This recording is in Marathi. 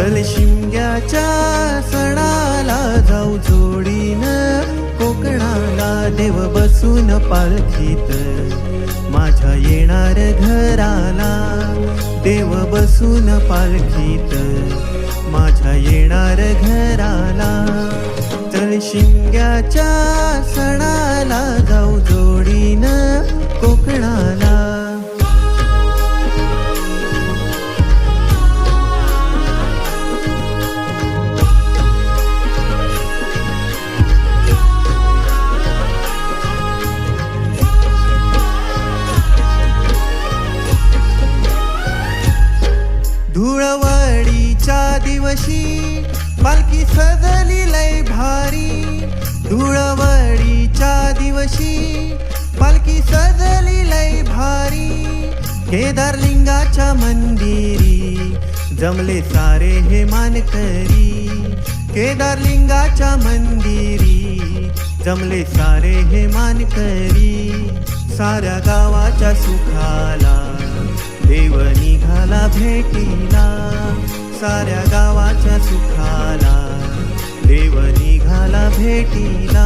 चल शिमग्याच्या सणाला जाऊ जोडीनं कोकणाला, देव बसून पालखीत माझ्या येणार घराला, देव बसून पालखीत माझ्या येणार घराला. चल शिमग्याच्या सणाला जाऊ जोडीनं कोकणाला. धुळवडीच्या दिवशी पालखी सजली लय भारी, धुळवडीच्या दिवशी पालखी सजली लय भारी. केदारलिंगाच्या मंदिरी जमले सारे हे मानकरी, केदारलिंगाच्या मंदिरी जमले सारे हे मानकरी. साऱ्या गावाच्या सुखाला देव निघाला भेटीला, साऱ्या गावाच्या सुखाला देव निघाला भेटीला.